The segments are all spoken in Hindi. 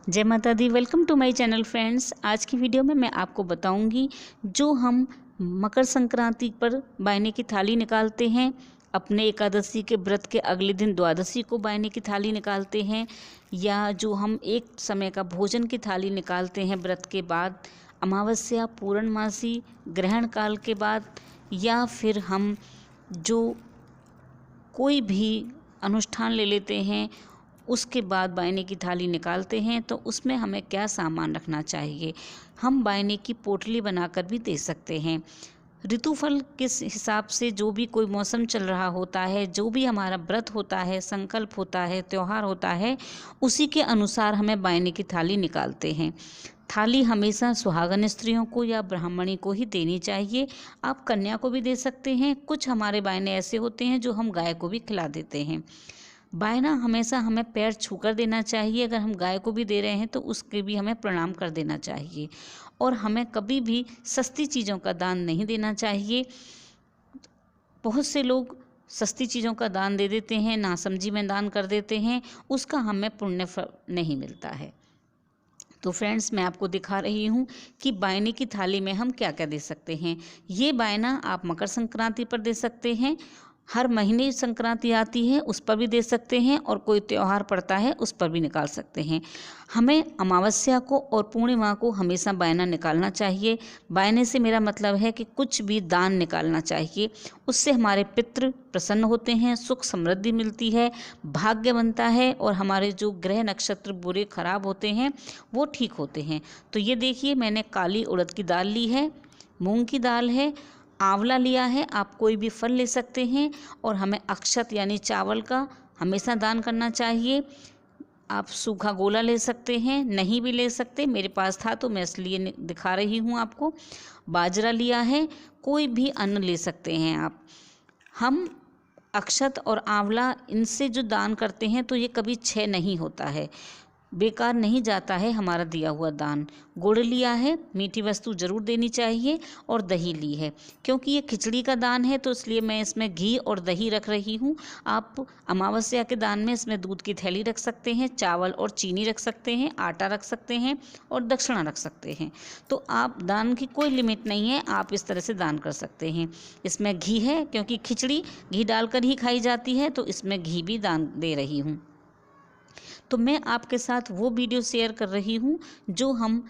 जय माता दी। Welcome to my channel friends. आज की वीडियो में मैं आपको बताऊंगी जो हम मकर संक्रांति पर बायने की थाली निकालते हैं, अपने एकादशी के व्रत के अगले दिन द्वादशी को बायने की थाली निकालते हैं, या जो हम एक समय का भोजन की थाली निकालते हैं व्रत के बाद, अमावस्या, पूर्णमासी, ग्रहण काल के बाद, या फिर हम जो कोई भी अनुष्ठान ले लेते हैं उसके बाद बायने की थाली निकालते हैं, तो उसमें हमें क्या सामान रखना चाहिए। हम बायने की पोटली बनाकर भी दे सकते हैं। ऋतुफल के हिसाब से जो भी कोई मौसम चल रहा होता है, जो भी हमारा व्रत होता है, संकल्प होता है, त्यौहार होता है, उसी के अनुसार हमें बायने की थाली निकालते हैं। थाली हमेशा सुहागन स्त्रियों को या ब्राह्मणी को ही देनी चाहिए। आप कन्या को भी दे सकते हैं। कुछ हमारे बायने ऐसे होते हैं जो हम गाय को भी खिला देते हैं। बायना हमेशा हमें पैर छूकर देना चाहिए। अगर हम गाय को भी दे रहे हैं तो उसके भी हमें प्रणाम कर देना चाहिए। और हमें कभी भी सस्ती चीज़ों का दान नहीं देना चाहिए। बहुत से लोग सस्ती चीज़ों का दान दे देते हैं, नासमझी में दान कर देते हैं, उसका हमें पुण्य फल नहीं मिलता है। तो फ्रेंड्स, मैं आपको दिखा रही हूँ कि बायने की थाली में हम क्या क्या दे सकते हैं। ये बायना आप मकर संक्रांति पर दे सकते हैं, हर महीने संक्रांति आती है उस पर भी दे सकते हैं, और कोई त्यौहार पड़ता है उस पर भी निकाल सकते हैं। हमें अमावस्या को और पूर्णिमा को हमेशा बायना निकालना चाहिए। बायने से मेरा मतलब है कि कुछ भी दान निकालना चाहिए। उससे हमारे पितृ प्रसन्न होते हैं, सुख समृद्धि मिलती है, भाग्य बनता है, और हमारे जो ग्रह नक्षत्र बुरे खराब होते हैं वो ठीक होते हैं। तो ये देखिए, मैंने काली उड़द की दाल ली है, मूंग की दाल है, आंवला लिया है, आप कोई भी फल ले सकते हैं। और हमें अक्षत यानी चावल का हमेशा दान करना चाहिए। आप सूखा गोला ले सकते हैं, नहीं भी ले सकते, मेरे पास था तो मैं इसलिए दिखा रही हूँ आपको। बाजरा लिया है, कोई भी अन्न ले सकते हैं आप। हम अक्षत और आंवला इनसे जो दान करते हैं तो ये कभी क्षय नहीं होता है, बेकार नहीं जाता है हमारा दिया हुआ दान। गुड़ लिया है, मीठी वस्तु जरूर देनी चाहिए, और दही ली है। क्योंकि ये खिचड़ी का दान है तो इसलिए मैं इसमें घी और दही रख रही हूँ। आप अमावस्या के दान में इसमें दूध की थैली रख सकते हैं, चावल और चीनी रख सकते हैं, आटा रख सकते हैं, और दक्षिणा रख सकते हैं। तो आप दान की कोई लिमिट नहीं है, आप इस तरह से दान कर सकते हैं। इसमें घी है क्योंकि खिचड़ी घी डालकर ही खाई जाती है, तो इसमें घी भी दान दे रही हूँ। तो मैं आपके साथ वो वीडियो शेयर कर रही हूँ जो हम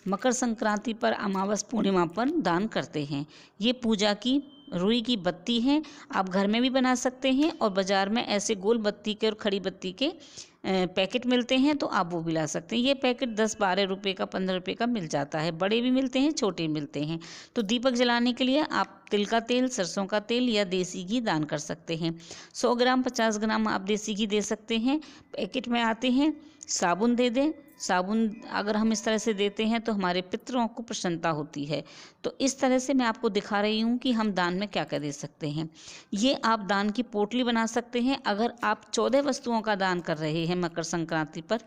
मकर संक्रांति पर, अमावस पूर्णिमा पर दान करते हैं। ये पूजा की रुई की बत्ती है, आप घर में भी बना सकते हैं, और बाज़ार में ऐसे गोल बत्ती के और खड़ी बत्ती के पैकेट मिलते हैं, तो आप वो भी ला सकते हैं। ये पैकेट 10-12 रुपये का, 15 रुपये का मिल जाता है। बड़े भी मिलते हैं, छोटे भी मिलते हैं। तो दीपक जलाने के लिए आप तिल का तेल, सरसों का तेल या देसी घी दान कर सकते हैं। 100 ग्राम, 50 ग्राम आप देसी घी दे सकते हैं, पैकेट में आते हैं। साबुन दे दें। साबुन अगर हम इस तरह से देते हैं तो हमारे पितरों को प्रसन्नता होती है। तो इस तरह से मैं आपको दिखा रही हूँ कि हम दान में क्या क्या दे सकते हैं। ये आप दान की पोटली बना सकते हैं। अगर आप 14 वस्तुओं का दान कर रहे हैं मकर संक्रांति पर,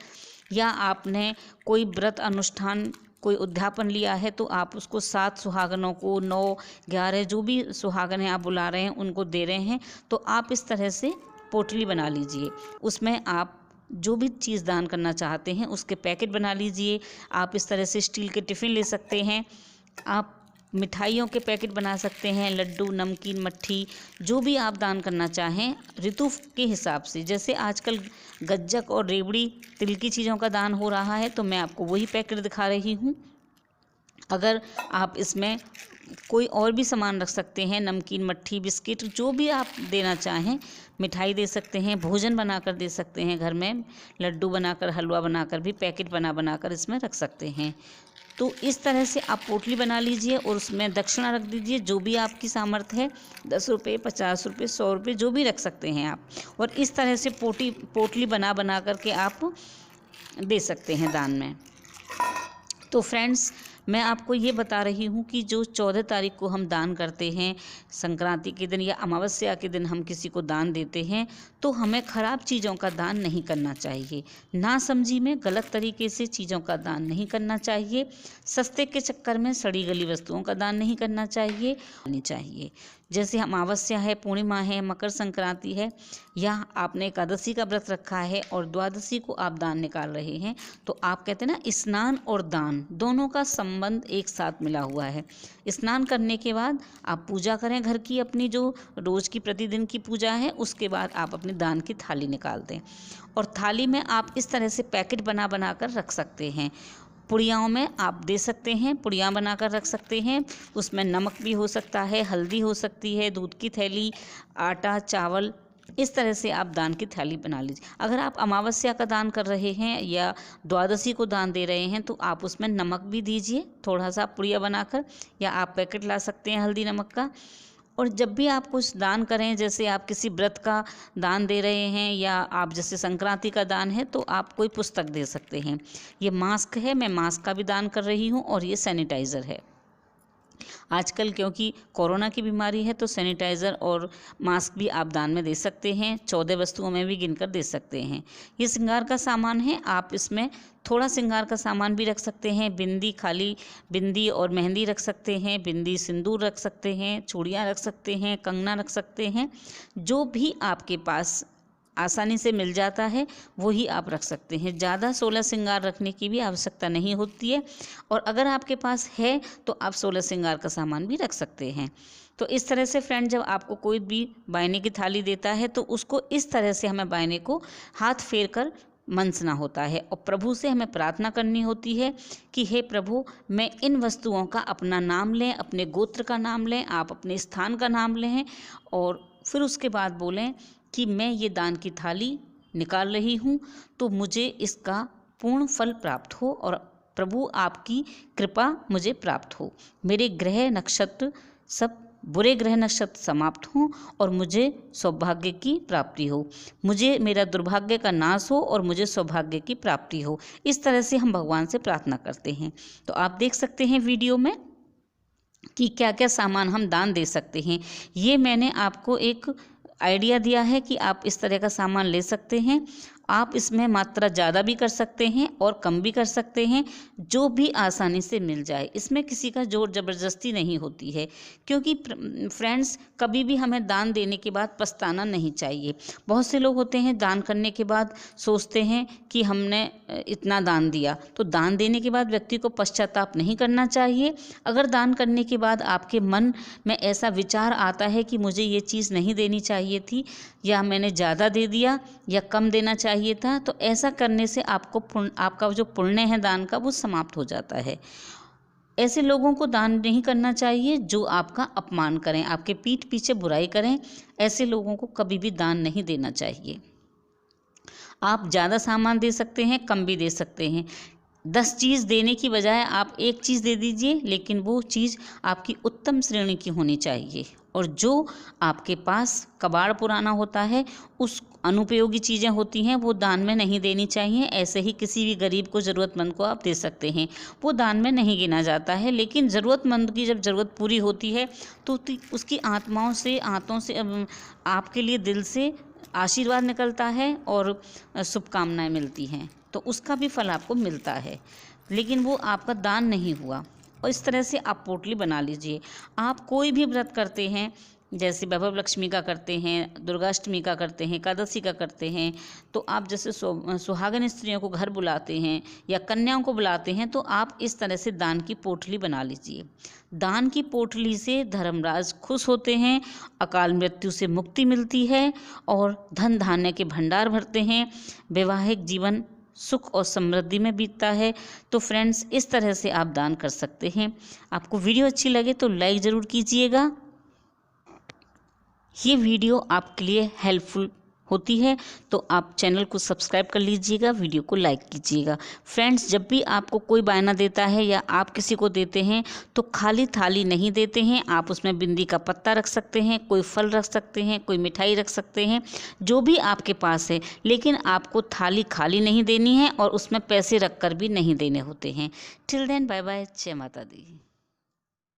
या आपने कोई व्रत अनुष्ठान, कोई उद्यापन लिया है, तो आप उसको 7 सुहागनों को, 9, 11 जो भी सुहागन हैं आप बुला रहे हैं उनको दे रहे हैं, तो आप इस तरह से पोटली बना लीजिए। उसमें आप जो भी चीज़ दान करना चाहते हैं उसके पैकेट बना लीजिए। आप इस तरह से स्टील के टिफ़िन ले सकते हैं। आप मिठाइयों के पैकेट बना सकते हैं, लड्डू, नमकीन, मट्ठी, जो भी आप दान करना चाहें ऋतु के हिसाब से। जैसे आजकल गज्जक और रेवड़ी, तिल की चीज़ों का दान हो रहा है, तो मैं आपको वही पैकेट दिखा रही हूँ। अगर आप इसमें कोई और भी सामान रख सकते हैं, नमकीन, मट्ठी, बिस्किट, जो भी आप देना चाहें, मिठाई दे सकते हैं, भोजन बनाकर दे सकते हैं, घर में लड्डू बनाकर, हलवा बनाकर भी पैकेट बनाकर इसमें रख सकते हैं। तो इस तरह से आप पोटली बना लीजिए और उसमें दक्षिणा रख दीजिए, जो भी आपकी सामर्थ्य है, 10 रुपये, 50 रुपये, 100 रुपये, जो भी रख सकते हैं आप। और इस तरह से पोटली बना करके आप दे सकते हैं दान में। तो फ्रेंड्स, मैं आपको ये बता रही हूँ कि जो 14 तारीख को हम दान करते हैं, संक्रांति के दिन या अमावस्या के दिन हम किसी को दान देते हैं, तो हमें ख़राब चीज़ों का दान नहीं करना चाहिए। नासमझी में गलत तरीके से चीज़ों का दान नहीं करना चाहिए। सस्ते के चक्कर में सड़ी गली वस्तुओं का दान नहीं करना चाहिए। जैसे अमावस्या है, पूर्णिमा है, मकर संक्रांति है, या आपने एकादशी का व्रत रखा है और द्वादशी को आप दान निकाल रहे हैं, तो आप कहते हैं ना, स्नान और दान दोनों का संबंध एक साथ मिला हुआ है। स्नान करने के बाद आप पूजा करें घर की, अपनी जो रोज़ की प्रतिदिन की पूजा है, उसके बाद आप अपने दान की थाली निकाल दें। और थाली में आप इस तरह से पैकेट बना बना कर रख सकते हैं। पुड़ियाओं में आप दे सकते हैं, पुड़ियाँ बनाकर रख सकते हैं। उसमें नमक भी हो सकता है, हल्दी हो सकती है, दूध की थैली, आटा, चावल, इस तरह से आप दान की थाली बना लीजिए। अगर आप अमावस्या का दान कर रहे हैं या द्वादशी को दान दे रहे हैं, तो आप उसमें नमक भी दीजिए थोड़ा सा पुड़िया बनाकर, या आप पैकेट ला सकते हैं हल्दी नमक का। और जब भी आप कुछ दान करें, जैसे आप किसी व्रत का दान दे रहे हैं या आप जैसे संक्रांति का दान है, तो आप कोई पुस्तक दे सकते हैं। ये मास्क है, मैं मास्क का भी दान कर रही हूँ, और ये सैनिटाइज़र है। आजकल क्योंकि कोरोना की बीमारी है, तो सैनिटाइज़र और मास्क भी आप दान में दे सकते हैं। 14 वस्तुओं में भी गिनकर दे सकते हैं। ये श्रृंगार का सामान है, आप इसमें थोड़ा श्रृंगार का सामान भी रख सकते हैं। बिंदी, खाली बिंदी और मेहंदी रख सकते हैं, बिंदी सिंदूर रख सकते हैं, चूड़ियाँ रख सकते हैं, कंगना रख सकते हैं। जो भी आपके पास आसानी से मिल जाता है वही आप रख सकते हैं। ज़्यादा 16 श्रृंगार रखने की भी आवश्यकता नहीं होती है, और अगर आपके पास है तो आप 16 श्रृंगार का सामान भी रख सकते हैं। तो इस तरह से फ्रेंड, जब आपको कोई भी बायने की थाली देता है, तो उसको इस तरह से हमें बायने को हाथ फेर कर मनसना होता है, और प्रभु से हमें प्रार्थना करनी होती है कि हे प्रभु, मैं इन वस्तुओं का अपना नाम लें, अपने गोत्र का नाम लें, आप अपने स्थान का नाम लें, और फिर उसके बाद बोलें कि मैं ये दान की थाली निकाल रही हूँ, तो मुझे इसका पूर्ण फल प्राप्त हो, और प्रभु आपकी कृपा मुझे प्राप्त हो। मेरे ग्रह नक्षत्र, सब बुरे ग्रह नक्षत्र समाप्त हों, और मुझे सौभाग्य की प्राप्ति हो। मुझे मेरा दुर्भाग्य का नाश हो, और मुझे सौभाग्य की प्राप्ति हो। इस तरह से हम भगवान से प्रार्थना करते हैं। तो आप देख सकते हैं वीडियो में कि क्या क्या सामान हम दान दे सकते हैं। ये मैंने आपको एक आइडिया दिया है कि आप इस तरह का सामान ले सकते हैं। आप इसमें मात्रा ज़्यादा भी कर सकते हैं और कम भी कर सकते हैं, जो भी आसानी से मिल जाए। इसमें किसी का जोर ज़बरदस्ती नहीं होती है, क्योंकि फ्रेंड्स, कभी भी हमें दान देने के बाद पछताना नहीं चाहिए। बहुत से लोग होते हैं, दान करने के बाद सोचते हैं कि हमने इतना दान दिया, तो दान देने के बाद व्यक्ति को पश्चाताप नहीं करना चाहिए। अगर दान करने के बाद आपके मन में ऐसा विचार आता है कि मुझे ये चीज़ नहीं देनी चाहिए थी, या मैंने ज़्यादा दे दिया, या कम देना चाहिए था, तो ऐसा करने से आपका जो पुण्य है दान का, वो समाप्त हो जाता है। ऐसे लोगों को दान नहीं करना चाहिए जो आपका अपमान करें, आपके पीठ पीछे बुराई करें। ऐसे लोगों को कभी भी दान नहीं देना चाहिए। आप ज़्यादा सामान दे सकते हैं, कम भी दे सकते हैं। 10 चीज़ देने की बजाय आप 1 चीज़ दे दीजिए, लेकिन वो चीज़ आपकी उत्तम श्रेणी की होनी चाहिए। और जो आपके पास कबाड़ पुराना होता है, उस अनुपयोगी चीज़ें होती हैं, वो दान में नहीं देनी चाहिए। ऐसे ही किसी भी गरीब को, ज़रूरतमंद को आप दे सकते हैं, वो दान में नहीं गिना जाता है। लेकिन ज़रूरतमंद की जब ज़रूरत पूरी होती है, तो उसकी आत्माओं से, हाथों से आपके लिए दिल से आशीर्वाद निकलता है और शुभकामनाएं मिलती हैं, तो उसका भी फल आपको मिलता है। लेकिन वो आपका दान नहीं हुआ। और इस तरह से आप पोटली बना लीजिए। आप कोई भी व्रत करते हैं, जैसे वैभव लक्ष्मी का करते हैं, दुर्गाष्टमी का करते हैं, एकादशी का करते हैं, तो आप जैसे सुहागन स्त्रियों को घर बुलाते हैं या कन्याओं को बुलाते हैं, तो आप इस तरह से दान की पोटली बना लीजिए। दान की पोटली से धर्मराज खुश होते हैं, अकाल मृत्यु से मुक्ति मिलती है, और धन धान्य के भंडार भरते हैं। वैवाहिक जीवन सुख और समृद्धि में बीतता है। तो फ्रेंड्स, इस तरह से आप दान कर सकते हैं। आपको वीडियो अच्छी लगे तो लाइक ज़रूर कीजिएगा। ये वीडियो आपके लिए हेल्पफुल होती है, तो आप चैनल को सब्सक्राइब कर लीजिएगा, वीडियो को लाइक कीजिएगा। फ्रेंड्स, जब भी आपको कोई बायना देता है या आप किसी को देते हैं, तो खाली थाली नहीं देते हैं। आप उसमें बिंदी का पत्ता रख सकते हैं, कोई फल रख सकते हैं, कोई मिठाई रख सकते हैं, जो भी आपके पास है। लेकिन आपको थाली खाली नहीं देनी है, और उसमें पैसे रख कर भी नहीं देने होते हैं। टिल देन, बाय बाय, जय माता दी।